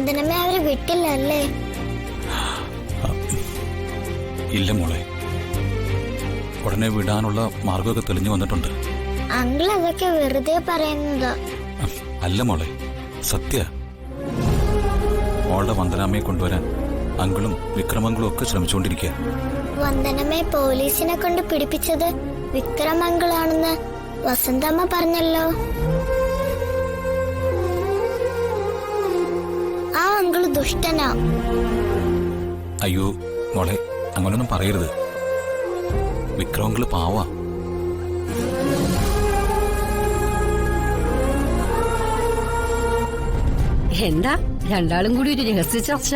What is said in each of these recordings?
വന്ദനമേ അവരെ വിട്ടില്ലല്ലേ? ഇല്ല മോളെ, ഉടനെ വിടാനുള്ള മാർഗമൊക്കെ തെളിഞ്ഞു വന്നിട്ടുണ്ട്. അങ്കിൾ അതൊക്കെ വെറുതെ പറയുന്നതാ. അല്ല മോളെ, സത്യ. മോളുടെ വന്ദനാമ്മയെ കൊണ്ടുവരാൻ അങ്കിളും വിക്രമങ്ങളും ഒക്കെ ശ്രമിച്ചുകൊണ്ടിരിക്കുക. വന്ദനമേ പോലീസിനെ കൊണ്ട് പിടിപ്പിച്ചത് വിക്രമങ്കിളാണെന്ന് വസന്തമ്മ പറഞ്ഞല്ലോ. ആ അങ്കിള് ദുഷ്ടനാ. അയ്യോ മോളെ, അങ്ങനൊന്നും പറയരുത്. വിക്രമങ്കിള് പാവാ. എന്താ രണ്ടാളും കൂടി ഒരു രഹസ്യ ചർച്ച?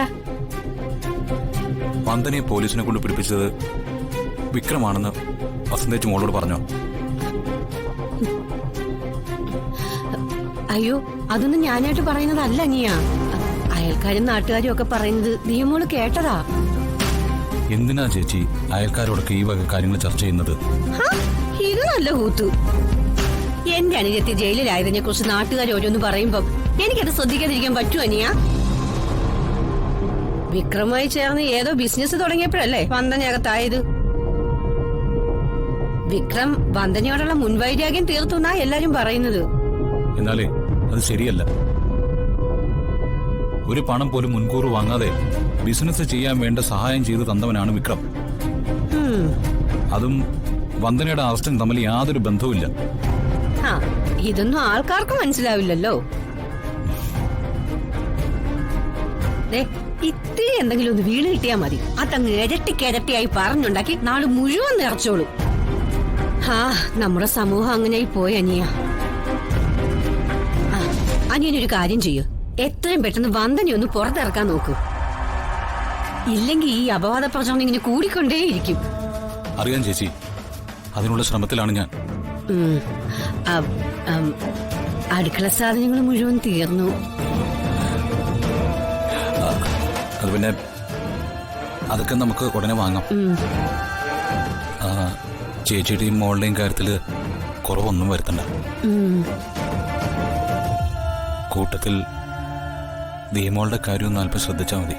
വന്ദനയെ പോലീസിനെ കൊണ്ട് പിടിപ്പിച്ചത് വിക്രമാണെന്ന് വസന്തേച്ചി മോളോട് പറഞ്ഞോ? അയ്യോ, അതൊന്നും ഞാനായിട്ട് പറയുന്നതല്ല നീയാ. അയൽക്കാരും നാട്ടുകാരും ഒക്കെ പറയുന്നത് നീമോള് കേട്ടതാ. എന്തിനാ ചേച്ചി അയൽക്കാരോടൊക്കെ ഈ വക കാര്യങ്ങൾ ചർച്ച ചെയ്യുന്നത്? ഇത് നല്ല കൂത്തു. എന്റെ അനുജത്തി ജയിലിലായതിനെ കുറിച്ച് നാട്ടുകാർ ഓരോന്ന് പറയുമ്പോ എനിക്കത് ശ്രദ്ധിക്കാതിരിക്കാൻ പറ്റുമോ നീയാ? വിക്രമായി ചേർന്ന് ഏതോ ബിസിനസ് തുടങ്ങിയപ്പോഴല്ലേ വന്ദനയകത്തായത്. വിക്രം വന്ദനയോടുള്ള മുൻവൈരാഗ്യം തീർത്തുന്നാ എല്ലാരും പറയുന്നത്. എന്നാലേ അത് ശരിയല്ല. ഒരു പണം പോലും മുൻകൂർ വാങ്ങാതെ ബിസിനസ് ചെയ്യാൻ വേണ്ട സഹായം ചെയ്ത് തന്നവനാണ് വിക്രം. അതും വന്ദനയുടെ അറസ്റ്റും തമ്മിൽ യാതൊരു ബന്ധവുമില്ല. ഇതൊന്നും ആൾക്കാർക്ക് മനസ്സിലാവില്ലല്ലോ. ഇത്തിരി എന്തെങ്കിലും ഒന്ന് വീണ് കിട്ടിയാ മതി, അതങ്ങ് ഇരട്ടിക്കിരട്ടിയായി പറഞ്ഞുണ്ടാക്കി നാള് മുഴുവൻ നിറച്ചോളൂ. നമ്മുടെ സമൂഹം അങ്ങനെയായി പോയി അനിയ. അനിയനൊരു കാര്യം ചെയ്യൂ, എത്രയും പെട്ടെന്ന് വന്ദനെ ഒന്ന് പുറത്തിറക്കാൻ നോക്കൂ. ഇല്ലെങ്കിൽ ഈ അപവാദ പ്രചരണം ഇങ്ങനെ കൂടിക്കൊണ്ടേയിരിക്കും. അറിയാം ചേച്ചി, അതിനുള്ള ശ്രമത്തിലാണ് ഞാൻ. അടുക്കള സാധനങ്ങൾ മുഴുവൻ തീർന്നു. അത് പിന്നെ അതൊക്കെ നമുക്ക് ഉടനെ വാങ്ങാം. ചേച്ചിയുടെയും മോളുടെയും കാര്യത്തില് കുറവൊന്നും വരുത്തണ്ട. കൂട്ടത്തിൽ ദീമോളുടെ കാര്യം ഒന്ന് അല്പം ശ്രദ്ധിച്ചാൽ മതി.